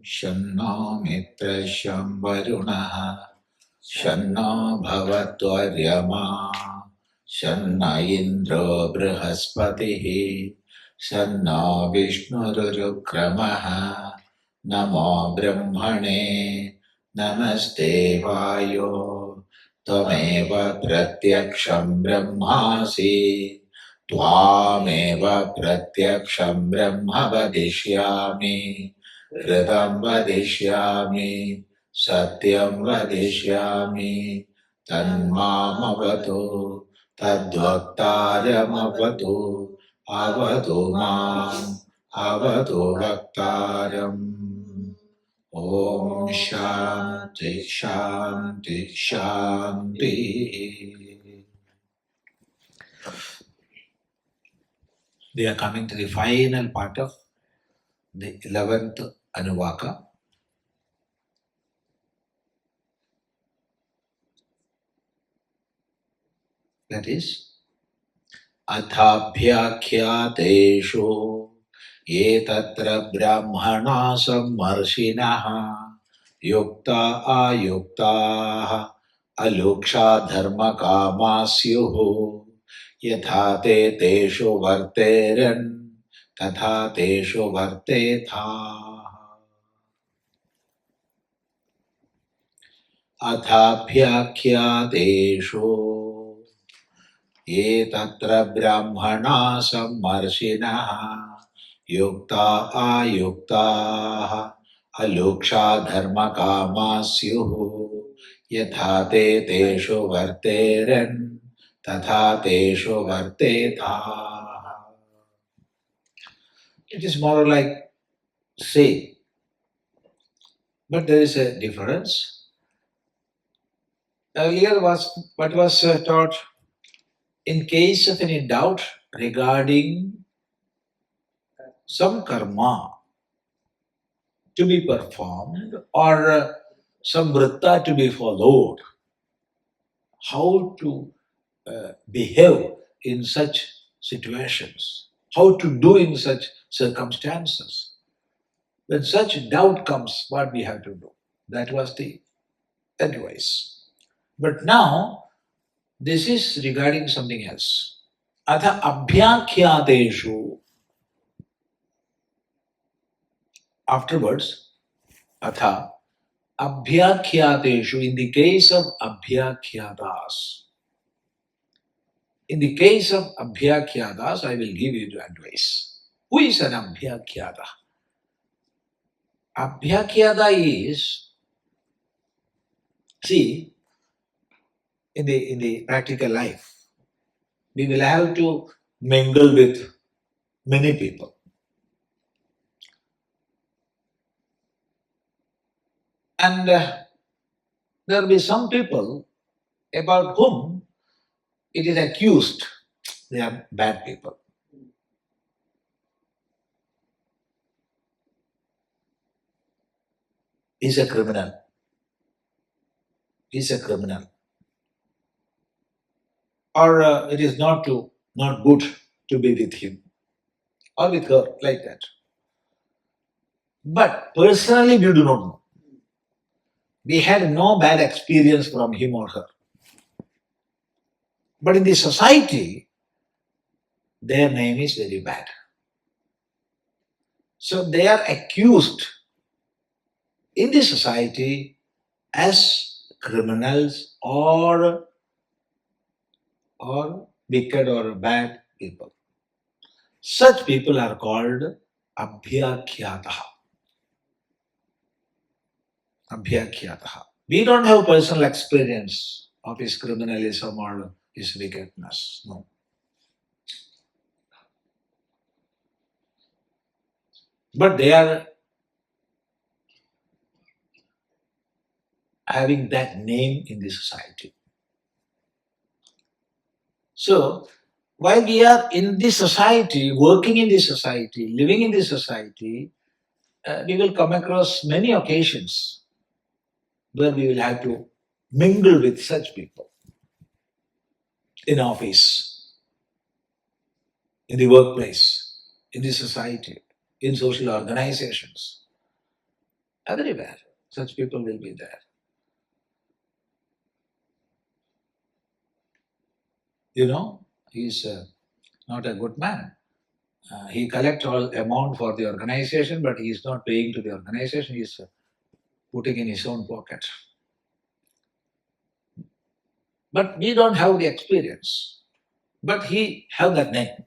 शन्नो मित्रः वरुणः शन्नो भवत्वर्यमा शन्न इन्द्रो बृहस्पतिः शन्नो विष्णुरुक्रमः नमो ब्रह्मणे नमस्ते वायो त्वमेव प्रत्यक्षं ब्रह्मासि त्वामेव प्रत्यक्षं ब्रह्म वदिष्यामि ऋतं वदिष्यामि सत्यं वदिष्यामि तन्मामवतु तद्वक्तारमवतु अवतु माम् अवतु वक्तारम्। ॐ शान्ति शान्ति शान्ति। We are coming to the final part of the 11th Anuvaka. That is, athābhyākhyāteṣu ye tatra brāhmaṇāḥ saṃmarśinaḥ yuktā āyuktāḥ alūkṣā dharmakāmāḥ syuḥ yathā te teṣu varteran tathā teṣu vartethāḥ. Athābhyākhyāteṣu ये तत्र ब्राह्मणा सम्मर्षिणः युक्ता आयुक्ताः अलूक्षा धर्मकामाः स्युः यथा ते तेषु वर्तेरन् तथा तेषु वर्तेथाः. It is more like same, but there is a difference. Earlier what was taught, in case of any doubt regarding some karma to be performed or some vritta to be followed, how to behave in such situations, how to do in such circumstances. When such doubt comes, what we have to do? That was the advice. But now, this is regarding something else. Athābhyākhyāteṣu. Afterwards, atha abhyakhyāteṣu, in the case of abhyakhyātas. In the case of abhyakhyātas, I will give you the advice. Who is an abhyakhyāta? Abhyakhyāta is, see, in the practical life, we will have to mingle with many people. And there will be some people about whom it is accused they are bad people. He's a criminal. He's a criminal. Or it is not good to be with him or with her, like that. But personally, we do not know. We had no bad experience from him or her. But in the society, their name is very bad. So they are accused in the society as criminals or wicked or bad people. Such people are called abhyakhyātaḥ. Abhyakhyātaḥ. We don't have personal experience of his criminalism or his wickedness. No. But they are having that name in the society. So, while we are in this society, working in this society, living in this society, we will come across many occasions where we will have to mingle with such people in office, in the workplace, in the society, in social organizations. Everywhere, such people will be there. He's not a good man. He collects all amount for the organization, but he is not paying to the organization. He is putting in his own pocket. But we don't have the experience. But he have that name.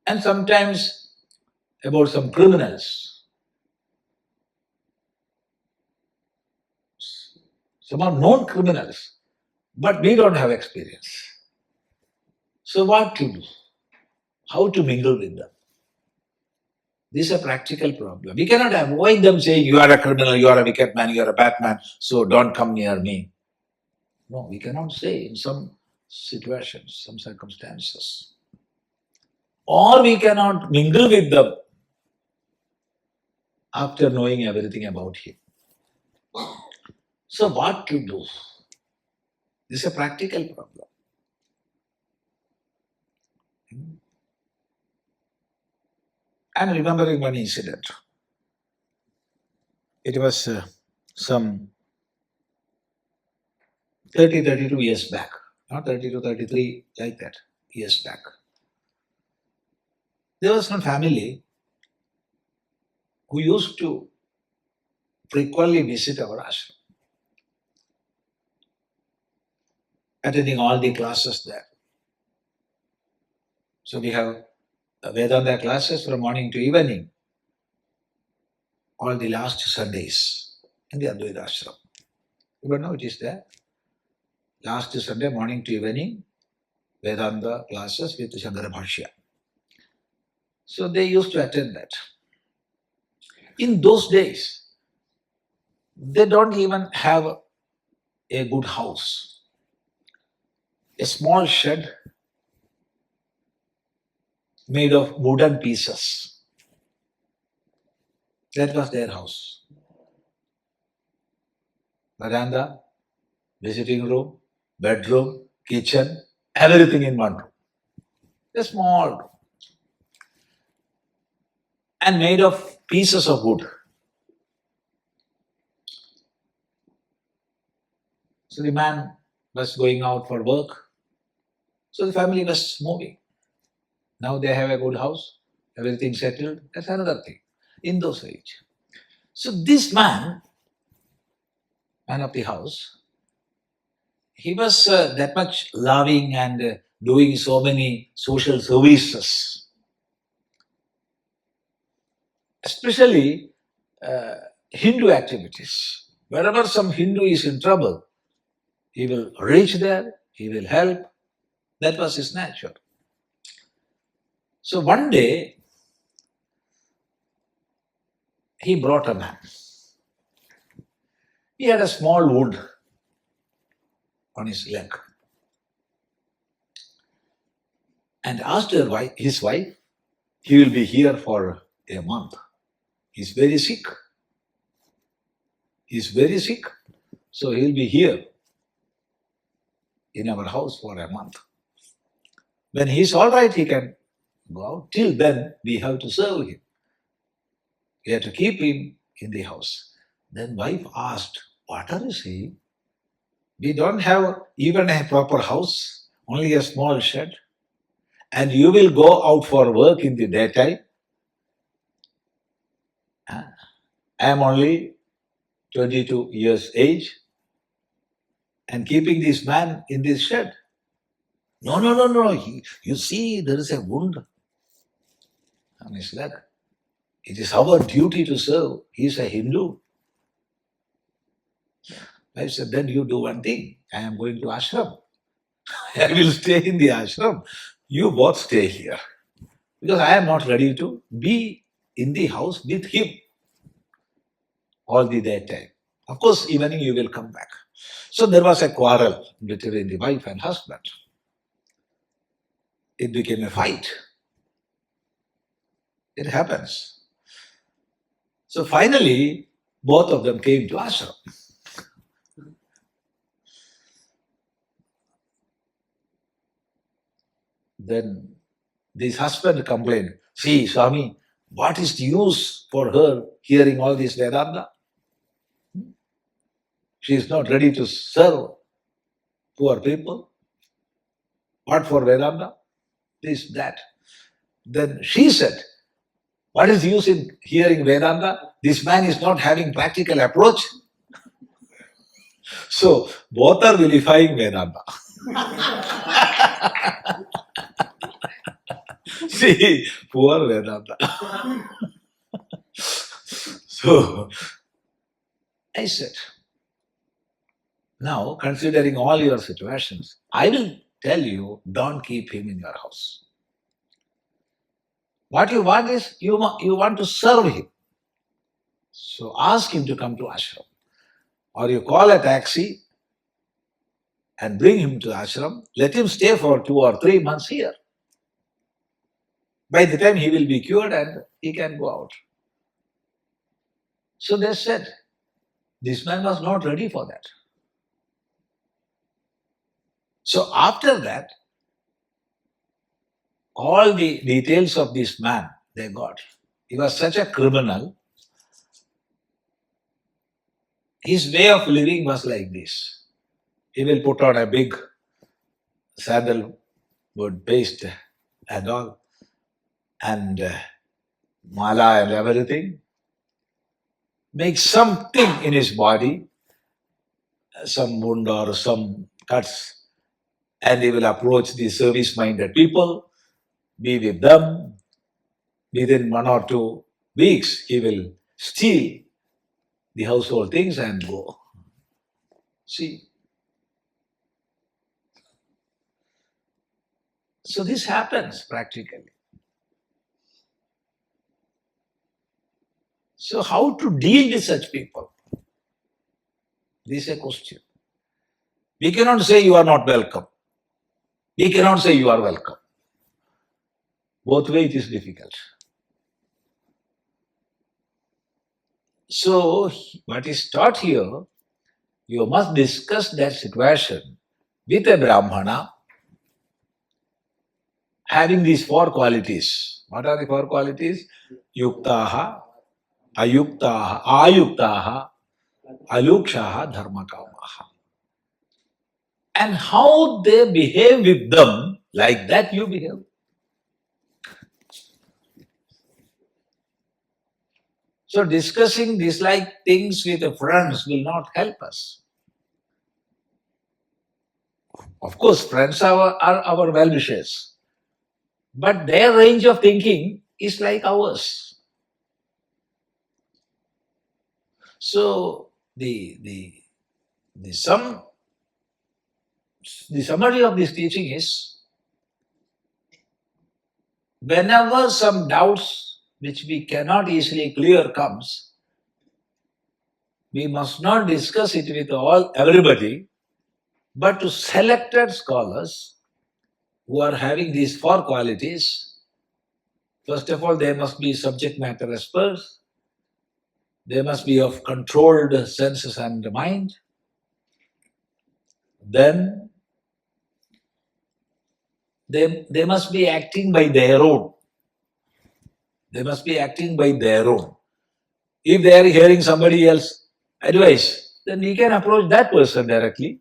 And sometimes about some criminals. Some are known criminals, but we don't have experience. So what to do? How to mingle with them? This is a practical problem. We cannot avoid them saying, you are a criminal, you are a wicked man, you are a bad man, so don't come near me. No, we cannot say in some situations, some circumstances. Or we cannot mingle with them after knowing everything about him. So what to do? This is a practical problem. I'm remembering one incident. It was some 32 years back, not 32, 33, like that, years back. There was one family who used to frequently visit our ashram, attending all the classes there. So we have Vedanta classes from morning to evening, all the last Sundays in the Advaita ashram. You don't know it is there. Last Sunday, morning to evening, Vedanta classes with Shankara Bhashya. So they used to attend that. In those days, they don't even have a good house. A small shed made of wooden pieces. That was their house. Veranda, visiting room, bedroom, kitchen, everything in one room. A small room. And made of pieces of wood. So the man was going out for work. So the family was moving. Now they have a good house, everything settled. That's another thing in those age. So this man of the house, he was that much loving and doing so many social services. Especially Hindu activities. Wherever some Hindu is in trouble, he will reach there, he will help. That was his nature. So one day, he brought a man. He had a small wood on his leg. And asked his wife, he will be here for a month. He's very sick. He's very sick. So he'll be here in our house for a month. When he's all right, he can go out. Till then, we have to serve him. We have to keep him in the house. Then wife asked, what are you saying? We don't have even a proper house, only a small shed. And you will go out for work in the daytime. I am only 22 years age and keeping this man in this shed. No. You see, there is a wound on his leg. It is our duty to serve. He is a Hindu. I said, then you do one thing. I am going to ashram. I will stay in the ashram. You both stay here. Because I am not ready to be in the house with him all the daytime. Of course, evening you will come back. So there was a quarrel between the wife and husband. It became a fight. It happens. So finally, both of them came to ashram. Then this husband complained, see, Swami, what is the use for her hearing all this Vedanta? She is not ready to serve poor people. What for Vedanta? This, that. Then she said, what is the use in hearing Vedanta? This man is not having practical approach. So both are vilifying Vedanta. See, poor Vedanta. So I said, now considering all your situations, I will tell you, don't keep him in your house. What you want is, you want to serve him. So ask him to come to ashram. Or you call a taxi and bring him to ashram. Let him stay for 2 or 3 months here. By the time he will be cured and he can go out. So they said, this man was not ready for that. So after that, all the details of this man they got. He was such a criminal. His way of living was like this. He will put on a big sandalwood paste and all, and mala and everything. Make something in his body, some wound or some cuts, and he will approach the service-minded people, be with them. Within 1 or 2 weeks, he will steal the household things and go. See? So this happens practically. So how to deal with such people? This is a question. We cannot say you are not welcome. We cannot say you are welcome. Both ways it is difficult. So what is taught here, you must discuss that situation with a brāhmaṇāḥ having these 4 qualities. What are the 4 qualities? Yuktā, āyuktāḥ, āyuktāḥ, alūkṣā, dharmakāmāḥ. And how they behave with them, like that you behave. So discussing dislike things with the friends will not help us. Of course, friends are our well-wishers. But their range of thinking is like ours. So the summary of this teaching is, whenever some doubts which we cannot easily clear comes, we must not discuss it with everybody, but to selected scholars who are having these 4 qualities. First of all, they must be subject matter experts. They must be of controlled senses and mind. Then they must be acting by their own. They must be acting by their own. If they are hearing somebody else advice, then we can approach that person directly.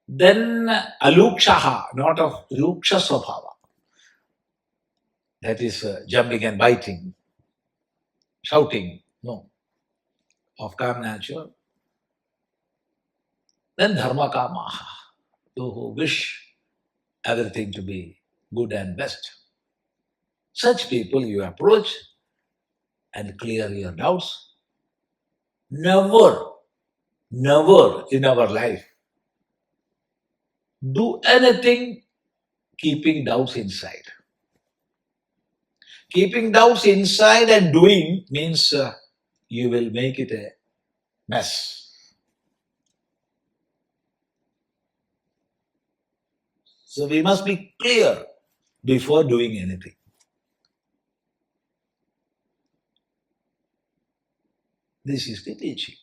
Then alūkṣā, not of rūksha svabhava. That is jumping and biting, shouting, no, of calm nature. Then dharmakāmāḥ, those who wish everything to be good and best. Such people you approach and clear your doubts. Never in our life do anything keeping doubts inside. Keeping doubts inside and doing means you will make it a mess. So we must be clear before doing anything. This is the teaching.